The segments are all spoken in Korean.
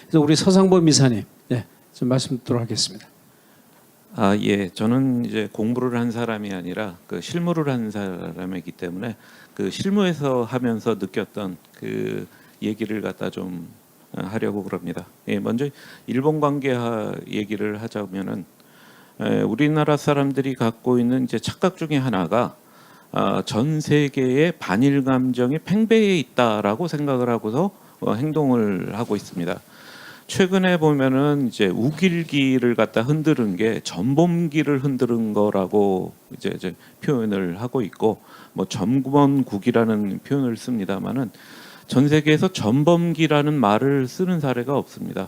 그래서 우리 서상범 이사님, 네, 좀 말씀 듣도록 하겠습니다. 예. 저는 이제 공부를 한 사람이 아니라 그 실무를 한 사람이기 때문에 그 실무에서 하면서 느꼈던 그 얘기를 갖다 좀 하려고 그럽니다. 예, 먼저 일본 관계 얘기를 하자면은 우리나라 사람들이 갖고 있는 이제 착각 중에 하나가 전 세계의 반일 감정이 팽배해 있다라고 생각을 하고서 행동을 하고 있습니다. 최근에 보면은 이제 우길기를 갖다 흔드는 게 전범기를 흔드는 거라고 이제 표현을 하고 있고, 뭐 전범국이라는 표현을 씁니다만은 전 세계에서 전범기라는 말을 쓰는 사례가 없습니다.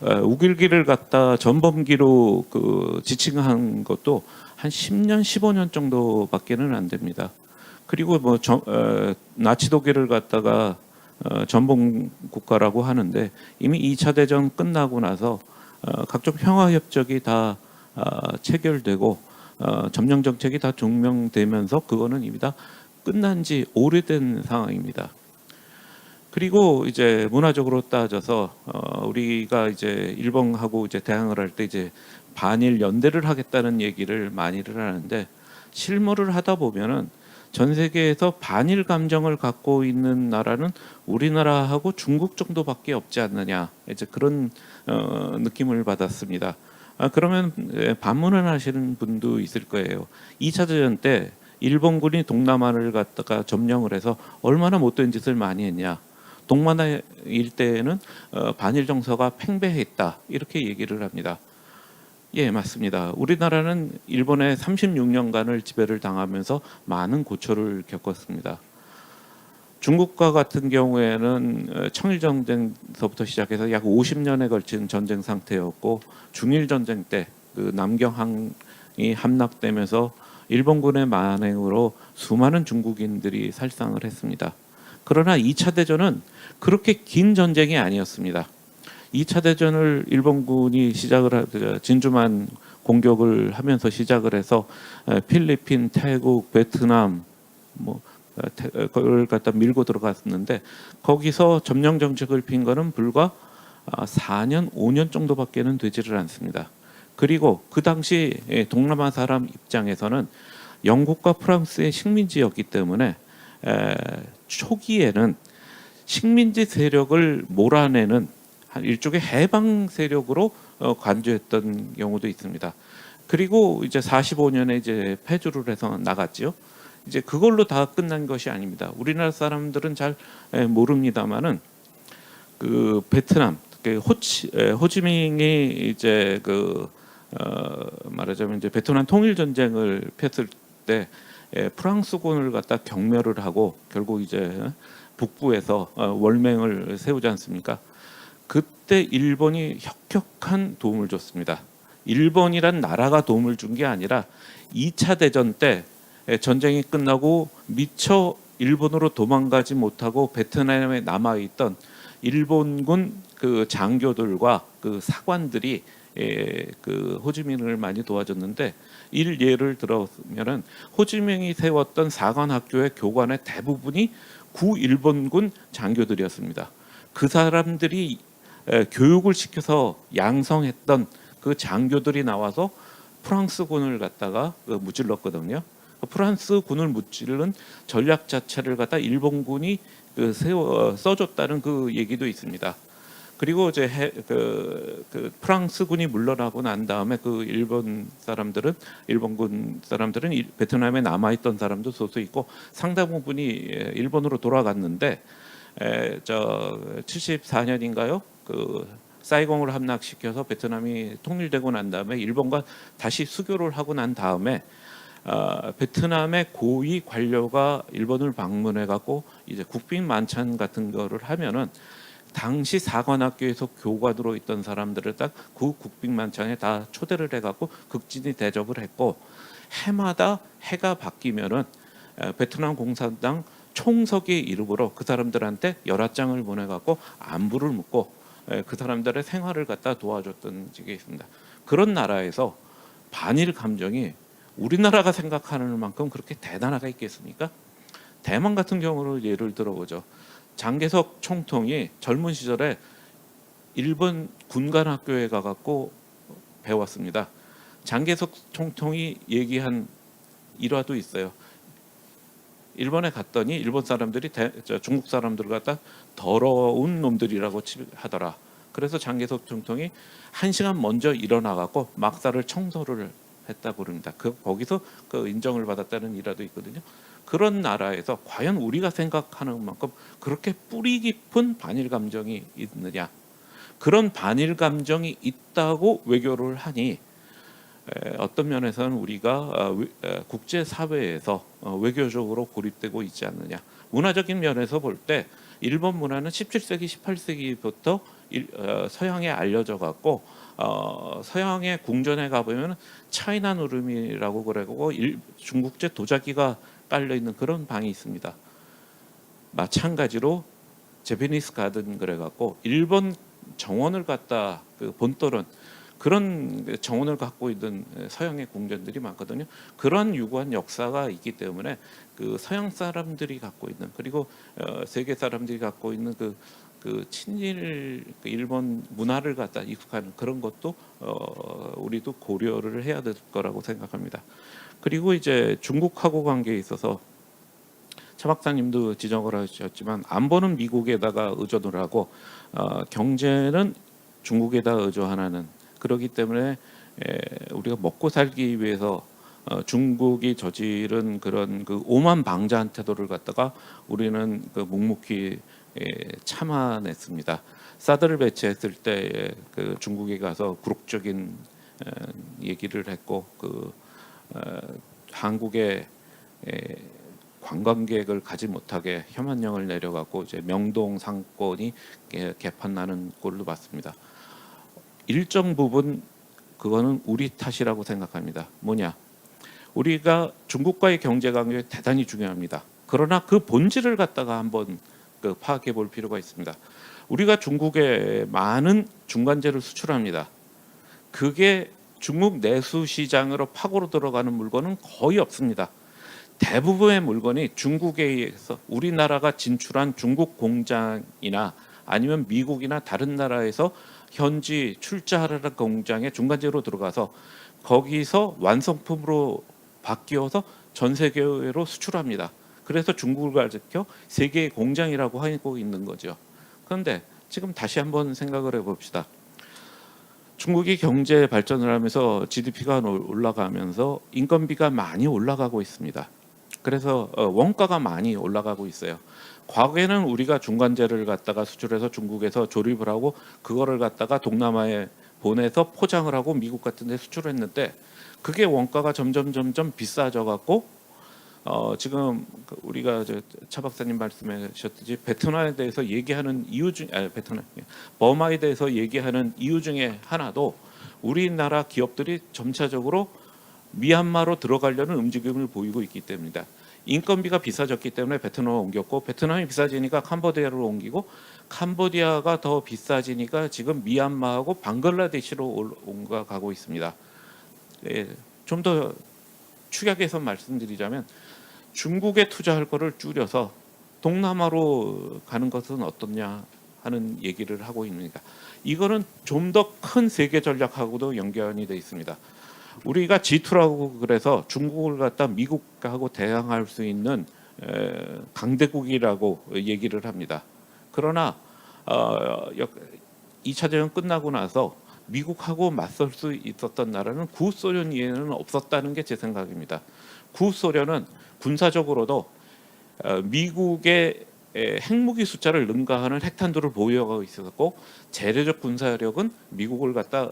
우길기를 갖다 전범기로 그 지칭한 것도 한 10년, 15년 정도밖에는 안 됩니다. 그리고 뭐 나치 독일을 갖다가 전범 국가라고 하는데 이미 2차 대전 끝나고 나서 각종 평화 협정이 다 체결되고 점령 정책이 다 종명되면서 그거는 이미 다 끝난 지 오래된 상황입니다. 그리고 이제 문화적으로 따져서 우리가 이제 일본하고 이제 대항을 할 때 이제 반일 연대를 하겠다는 얘기를 많이들 하는데, 실무를 하다 보면은 전 세계에서 반일 감정을 갖고 있는 나라는 우리나라하고 중국 정도밖에 없지 않느냐, 이제 그런 느낌을 받았습니다. 그러면 반문을 하시는 분도 있을 거예요. 2차 대전 때 일본군이 동남아를 갖다가 점령을 해서 얼마나 못된 짓을 많이 했냐. 동만아 일대에는 반일 정서가 팽배했다, 이렇게 얘기를 합니다. 예, 맞습니다. 우리나라는 일본의 36년간을 지배를 당하면서 많은 고초를 겪었습니다. 중국과 같은 경우에는 청일전쟁서부터 시작해서 약 50년에 걸친 전쟁 상태였고, 중일전쟁 때 그 남경항이 함락되면서 일본군의 만행으로 수많은 중국인들이 살상을 했습니다. 그러나 2차 대전은 그렇게 긴 전쟁이 아니었습니다. 2차 대전을 일본군이 진주만 공격을 하면서 시작을 해서 필리핀, 태국, 베트남 그걸 갖다 밀고 들어갔는데, 거기서 점령 정책을 핀 거는 불과 4년, 5년 정도밖에는 되지를 않습니다. 그리고 그 당시 동남아 사람 입장에서는 영국과 프랑스의 식민지였기 때문에 초기에는 식민지 세력을 몰아내는 일종의 해방 세력으로 간주했던 경우도 있습니다. 그리고 이제 45년에 이제 패주를 해서 나갔죠. 이제 그걸로 다 끝난 것이 아닙니다. 우리나라 사람들은 잘 모릅니다만은 그 베트남, 호치민이 이제 말하자면 이제 베트남 통일 전쟁을 폈을 때 프랑스군을 갖다 경멸을 하고 결국 이제 북부에서 월맹을 세우지 않습니까? 그때 일본이 혁혁한 도움을 줬습니다. 일본이란 나라가 도움을 준 게 아니라 2차 대전 때 전쟁이 끝나고 미처 일본으로 도망가지 못하고 베트남에 남아 있던 일본군 그 장교들과 그 사관들이 그 호지민을 많이 도와줬는데, 예를 들어면은 호지민이 세웠던 사관학교의 교관의 대부분이 구일본군 장교들이었습니다. 그 사람들이 교육을 시켜서 양성했던 그 장교들이 나와서 프랑스군을 갖다가 무찔렀거든요. 프랑스 군을 무찌른 전략 자체를 갖다 일본군이 써줬다는 그 얘기도 있습니다. 그리고 이제 프랑스 군이 물러나고 난 다음에 일본군 사람들은 베트남에 남아 있던 사람도 소수 있고 상당 부분이 일본으로 돌아갔는데, 74년인가요? 사이공을 함락시켜서 베트남이 통일되고 난 다음에 일본과 다시 수교를 하고 난 다음에 베트남의 고위 관료가 일본을 방문해 갖고 이제 국빈 만찬 같은 거를 하면은 당시 사관학교에서 교관으로 있던 사람들을 딱 그 국빈 만찬에 다 초대를 해 갖고 극진히 대접을 했고, 해마다 해가 바뀌면은 베트남 공산당 총석의 이름으로 그 사람들한테 열화장을 보내 갖고 안부를 묻고 그 사람들의 생활을 갖다 도와줬던 적이 있습니다. 그런 나라에서 반일 감정이 우리나라가 생각하는 만큼 그렇게 대단하게 있겠습니까? 대만 같은 경우를 예를 들어보죠. 장개석 총통이 젊은 시절에 일본 군관 학교에 가갖고 배웠습니다. 장개석 총통이 얘기한 일화도 있어요. 일본에 갔더니 일본 사람들이 중국 사람들을 갖다 더러운 놈들이라고 하더라. 그래서 장개석 총통이 1시간 먼저 일어나갖고 막사를 청소를 했다고 그럽니다. 거기서 그 인정을 받았다는 일화도 있거든요. 그런 나라에서 과연 우리가 생각하는 만큼 그렇게 뿌리 깊은 반일 감정이 있느냐? 그런 반일 감정이 있다고 외교를 하니 어떤 면에서는 우리가 국제 사회에서 외교적으로 고립되고 있지 않느냐. 문화적인 면에서 볼 때 일본 문화는 17세기, 18세기부터 서양에 알려져 갖고 서양의 궁전에 가보면 차이나 누름이라고 그러고 중국제 도자기가 깔려 있는 그런 방이 있습니다. 마찬가지로 제페니스 가든 그래갖고 일본 정원을 갖다 본떠는 그런 정원을 갖고 있는 서양의 궁전들이 많거든요. 그런 유구한 역사가 있기 때문에 그 서양 사람들이 갖고 있는 그리고 세계 사람들이 갖고 있는 그 친일 일본 문화를 갖다 익숙하는 그런 것도 우리도 고려를 해야 될 거라고 생각합니다. 그리고 이제 중국하고 관계에 있어서 차 박사님도 지적을 하셨지만 안보는 미국에다가 의존을 하고 경제는 중국에다 의존하는 그렇기 때문에 우리가 먹고 살기 위해서 중국이 저지른 그런 그 오만 방자한 태도를 갖다가 우리는 그 묵묵히 참아냈습니다. 사드를 배치했을 때 그 중국에 가서 굴욕적인 얘기를 했고 한국의 관광객을 가지 못하게 혐한령을 내려갖고 이제 명동 상권이 개판나는 꼴로 봤습니다. 일정 부분 그거는 우리 탓이라고 생각합니다. 뭐냐? 우리가 중국과의 경제 관계 대단히 중요합니다. 그러나 그 본질을 갖다가 한번 파악해 볼 필요가 있습니다. 우리가 중국에 많은 중간재를 수출합니다. 그게 중국 내수 시장으로 파고로 들어가는 물건은 거의 없습니다. 대부분의 물건이 중국에 의해서 우리나라가 진출한 중국 공장이나 아니면 미국이나 다른 나라에서 현지 출자하라는 공장에 중간재로 들어가서 거기서 완성품으로 바뀌어서 전 세계로 수출합니다. 그래서 중국을 가리켜 세계의 공장이라고 하고 있는 거죠. 그런데 지금 다시 한번 생각을 해봅시다. 중국이 경제 발전을 하면서 GDP가 올라가면서 인건비가 많이 올라가고 있습니다. 그래서 원가가 많이 올라가고 있어요. 과거에는 우리가 중간재를 갖다가 수출해서 중국에서 조립을 하고 그거를 갖다가 동남아에 보내서 포장을 하고 미국 같은 데 수출했는데 그게 원가가 점점 비싸져 갖고 지금 우리가 차 박사님 말씀하셨듯이 베트남에 대해서 얘기하는 이유 중 버마에 대해서 얘기하는 이유 중에 하나도 우리나라 기업들이 점차적으로 미얀마로 들어가려는 움직임을 보이고 있기 때문이다. 인건비가 비싸졌기 때문에 베트남을 옮겼고 베트남이 비싸지니까 캄보디아로 옮기고 캄보디아가 더 비싸지니까 지금 미얀마하고 방글라데시로 옮겨가고 있습니다. 좀 더 축약해서 말씀드리자면 중국에 투자할 거를 줄여서 동남아로 가는 것은 어떻냐 하는 얘기를 하고 있습니다. 이거는 좀 더 큰 세계 전략하고도 연관이 되어 있습니다. 우리가 G2라고 그래서 중국을 갖다 미국하고 대항할 수 있는 강대국이라고 얘기를 합니다. 그러나 2차 대전 끝나고 나서 미국하고 맞설 수 있었던 나라는 구소련 이외에는 없었다는 게 제 생각입니다. 구소련은 군사적으로도 미국의 핵무기 숫자를 능가하는 핵탄두를 보유하고 있었고 재래적 군사력은 미국을 갖다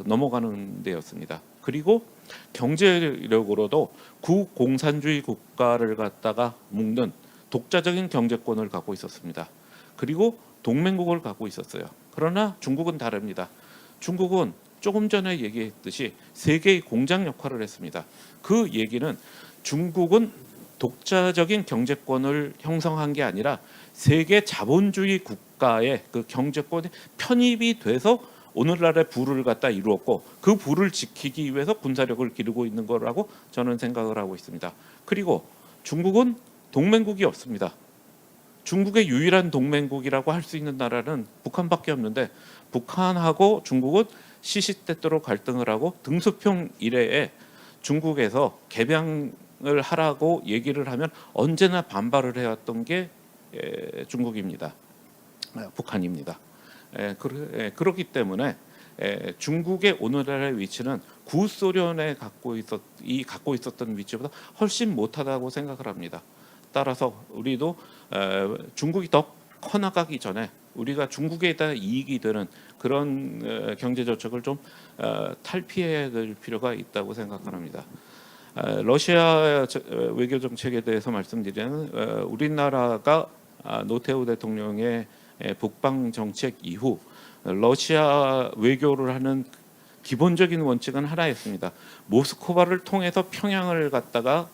넘어가는 데였습니다. 그리고 경제력으로도 구공산주의 국가를 갖다가 묶는 독자적인 경제권을 갖고 있었습니다. 그리고 동맹국을 갖고 있었어요. 그러나 중국은 다릅니다. 중국은 조금 전에 얘기했듯이 세계의 공장 역할을 했습니다. 그 얘기는 중국은 독자적인 경제권을 형성한 게 아니라 세계 자본주의 국가의 그 경제권에 편입이 돼서 오늘날의 부를 갖다 이루었고 그 부를 지키기 위해서 군사력을 기르고 있는 거라고 저는 생각을 하고 있습니다. 그리고 중국은 동맹국이 없습니다. 중국의 유일한 동맹국이라고 할 수 있는 나라는 북한밖에 없는데 북한하고 중국은 시시때때로 갈등을 하고 등소평 이래에 중국에서 개방을 하라고 얘기를 하면 언제나 반발을 해왔던 게 중국입니다. 북한입니다. 그렇기 때문에 중국의 오늘날의 위치는 구소련에 갖고 있었던 위치보다 훨씬 못하다고 생각을 합니다. 따라서 우리도 중국이 더 커나가기 전에 우리가 중국에다 이익이 되는 그런 경제 정책을 좀 탈피해야 될 필요가 있다고 생각합니다. 러시아 외교 정책에 대해서 말씀드리면 우리나라가 노태우 대통령의 북방 정책 이후 러시아 외교를 하는 기본적인 원칙은 하나였습니다. 모스크바를 통해서 평양을 갖다가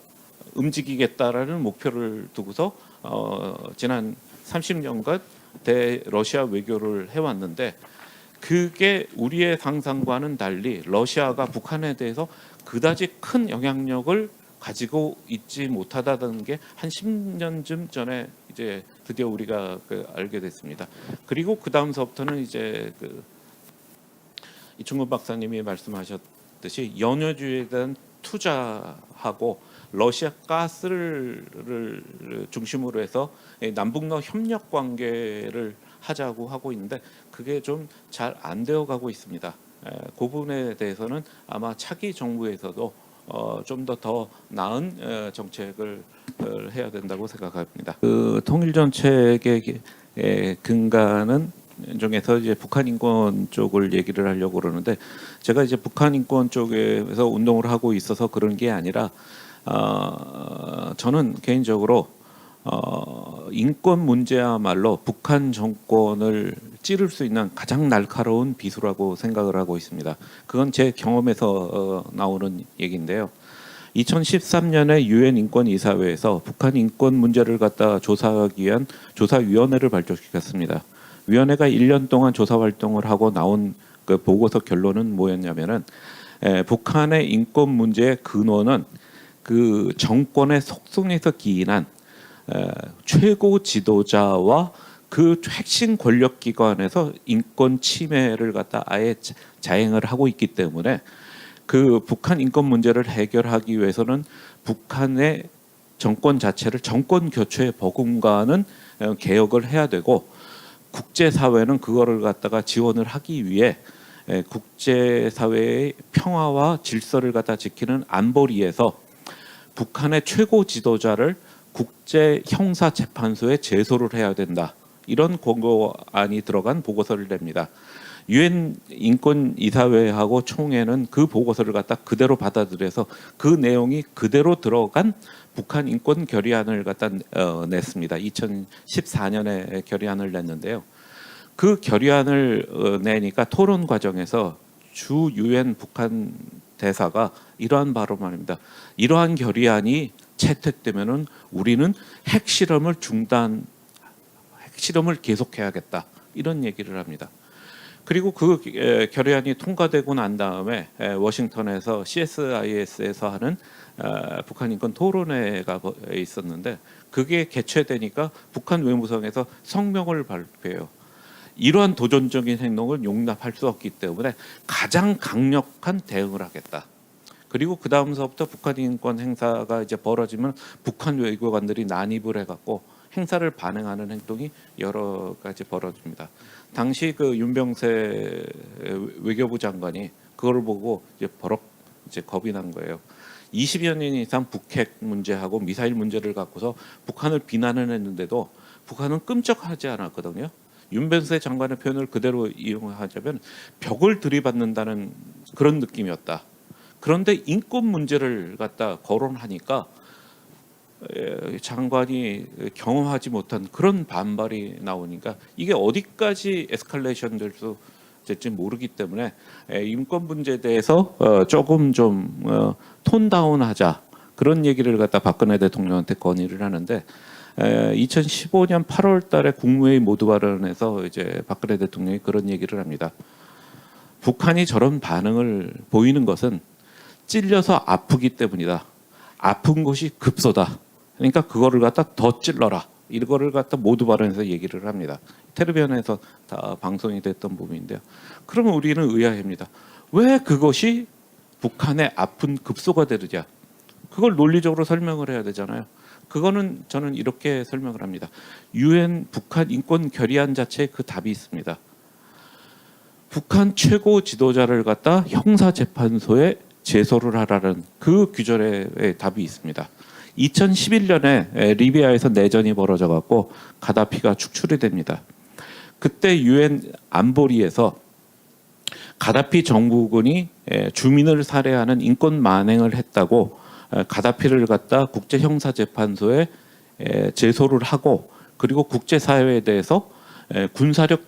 움직이겠다라는 목표를 두고서 지난 30년간 대러시아 외교를 해왔는데 그게 우리의 상상과는 달리 러시아가 북한에 대해서 그다지 큰 영향력을 가지고 있지 못하다는 게 한 10년쯤 전에 이제 드디어 우리가 알게 됐습니다. 그리고 그 다음서부터는 이제 이충근 박사님이 말씀하셨듯이 연료주의에 대한 투자하고 러시아 가스를 중심으로 해서 남북러 협력 관계를 하자고 하고 있는데 그게 좀 잘 안 되어 가고 있습니다. 그 부분에 대해서는 아마 차기 정부에서도 좀 더 나은 정책을 해야 된다고 생각합니다. 그 통일 정책의 근간은 중에서 이제 북한 인권 쪽을 얘기를 하려고 그러는데 제가 이제 북한 인권 쪽에서 운동을 하고 있어서 그런 게 아니라 저는 개인적으로 인권 문제야말로 북한 정권을 찌를 수 있는 가장 날카로운 비수라고 생각을 하고 있습니다. 그건 제 경험에서 나오는 얘기인데요. 2013년에 유엔 인권이사회에서 북한 인권 문제를 갖다 조사하기 위한 조사위원회를 발족시켰습니다. 위원회가 1년 동안 조사 활동을 하고 나온 그 보고서 결론은 뭐였냐면은 북한의 인권 문제의 근원은 그 정권의 속성에서 기인한 최고 지도자와 그 핵심 권력 기관에서 인권 침해를 갖다 아예 자행을 하고 있기 때문에 그 북한 인권 문제를 해결하기 위해서는 북한의 정권 자체를 정권 교체에 버금가는 개혁을 해야 되고 국제사회는 그거를 갖다가 지원을 하기 위해 국제사회의 평화와 질서를 갖다 지키는 안보리에서 북한의 최고 지도자를 국제 형사 재판소에 제소를 해야 된다. 이런 권고안이 들어간 보고서를 냅니다. 유엔 인권 이사회하고 총회는 그 보고서를 갖다 그대로 받아들여서 그 내용이 그대로 들어간 북한 인권 결의안을 갖다 냈습니다. 2014년에 결의안을 냈는데요. 그 결의안을 내니까 토론 과정에서 주 유엔 북한 대사가 이러한 발언입니다. 이러한 결의안이 채택되면은 우리는 핵실험을 계속해야겠다 이런 얘기를 합니다. 그리고 그 결의안이 통과되고 난 다음에 워싱턴에서 CSIS에서 하는 북한 인권 토론회가 있었는데 그게 개최되니까 북한 외무성에서 성명을 발표해요. 이러한 도전적인 행동을 용납할 수 없기 때문에 가장 강력한 대응을 하겠다. 그리고 그 다음서부터 북한 인권 행사가 이제 벌어지면 북한 외교관들이 난입을 해갖고 행사를 반행하는 행동이 여러 가지 벌어집니다. 당시 그 윤병세 외교부 장관이 그걸 보고 이제 겁이 난 거예요. 20여 년 이상 북핵 문제하고 미사일 문제를 갖고서 북한을 비난을 했는데도 북한은 끔찍하지 않았거든요. 윤병세 장관의 표현을 그대로 이용하자면 벽을 들이받는다는 그런 느낌이었다. 그런데 인권 문제를 갖다 거론하니까 장관이 경험하지 못한 그런 반발이 나오니까 이게 어디까지 에스컬레이션 될 수 될지 모르기 때문에 인권 문제에 대해서 조금 좀 톤다운하자 그런 얘기를 갖다 박근혜 대통령한테 건의를 하는데 2015년 8월달에 국무회의 모두 발언에서 이제 박근혜 대통령이 그런 얘기를 합니다. 북한이 저런 반응을 보이는 것은 찔려서 아프기 때문이다. 아픈 것이 급소다. 그러니까 그거를 갖다 더 찔러라. 이거를 갖다 모두 발언해서 얘기를 합니다. 텔레비전에서 다 방송이 됐던 부분인데요. 그러면 우리는 의아합니다. 왜 그것이 북한의 아픈 급소가 되느냐? 그걸 논리적으로 설명을 해야 되잖아요. 그거는 저는 이렇게 설명을 합니다. 유엔 북한 인권 결의안 자체에 그 답이 있습니다. 북한 최고 지도자를 갖다 형사재판소에 제소를 하라는 그 규정의 답이 있습니다. 2011년에 리비아에서 내전이 벌어져 갖고 가다피가 축출이 됩니다. 그때 유엔 안보리에서 가다피 정부군이 주민을 살해하는 인권 만행을 했다고 가다피를 갖다 국제형사재판소에 제소를 하고 그리고 국제사회에 대해서 군사력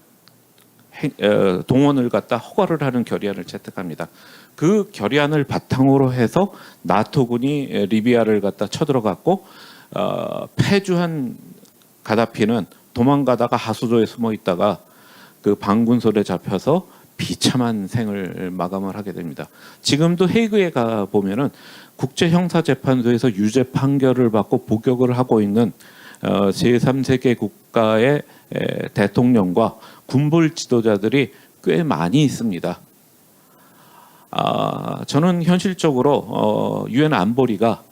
동원을 갖다 허가를 하는 결의안을 채택합니다. 그 결의안을 바탕으로 해서 나토군이 리비아를 갖다 쳐들어갔고 패주한 가다피는 도망가다가 하수도에 숨어 있다가 그 반군sol에 잡혀서 비참한 생을 마감을 하게 됩니다. 지금도 헤이그에 가 보면은 국제형사재판소에서 유죄 판결을 받고 복역을 하고 있는 제3세계 국가의 대통령과 군벌 지도자들이 꽤 많이 있습니다. 저는 현실적으로 유엔 안보리가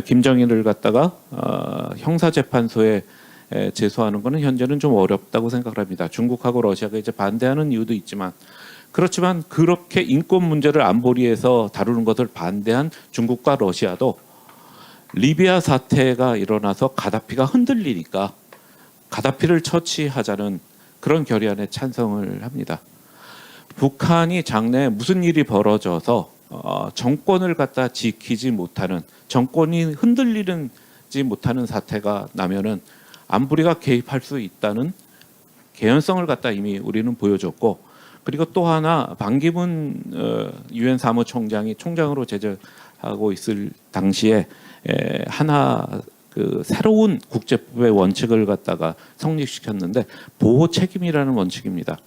김정일을 갖다가 형사재판소에 제소하는 것은 현재는 좀 어렵다고 생각을 합니다. 중국하고 러시아가 이제 반대하는 이유도 있지만 그렇지만 그렇게 인권 문제를 안보리에서 다루는 것을 반대한 중국과 러시아도 리비아 사태가 일어나서 가다피가 흔들리니까 가다피를 처치하자는 그런 결의안에 찬성을 합니다. 북한이 장래에 무슨 일이 벌어져서 정권을 갖다 지키지 못하는 정권이 흔들리지 못하는 사태가 나면은 안보리가 개입할 수 있다는 개연성을 갖다 이미 우리는 보여줬고 그리고 또 하나 반기문 유엔 사무총장이 총장으로 제정하고 있을 당시에 하나 그 새로운 국제법의 원칙을 갖다가 성립시켰는데 보호 책임이라는 원칙입니다.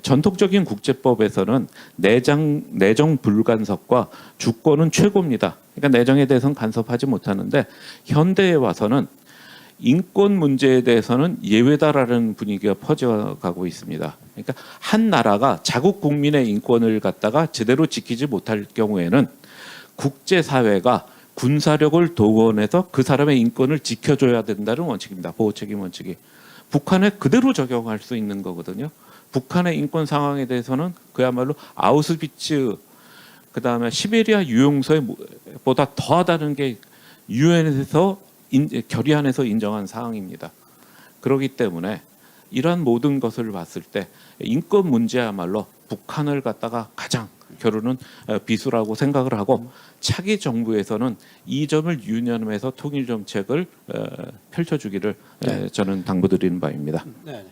전통적인 국제법에서는 내정 불간섭과 주권은 최고입니다. 그러니까 내정에 대해서는 간섭하지 못하는데 현대에 와서는 인권 문제에 대해서는 예외다라는 분위기가 퍼져가고 있습니다. 그러니까 한 나라가 자국 국민의 인권을 갖다가 제대로 지키지 못할 경우에는 국제사회가 군사력을 동원해서 그 사람의 인권을 지켜줘야 된다는 원칙입니다. 보호책임 원칙이. 북한에 그대로 적용할 수 있는 거거든요. 북한의 인권 상황에 대해서는 그야말로 아우슈비츠 그다음에 시베리아 유용소보다 더하다는 게 유엔에서 결의안에서 인정한 사항입니다. 그렇기 때문에 이러한 모든 것을 봤을 때 인권 문제야말로 북한을 갖다가 가장 겨루는 비수라고 생각을 하고 차기 정부에서는 이 점을 유념해서 통일 정책을 펼쳐주기를 저는 당부드리는 바입니다. 네.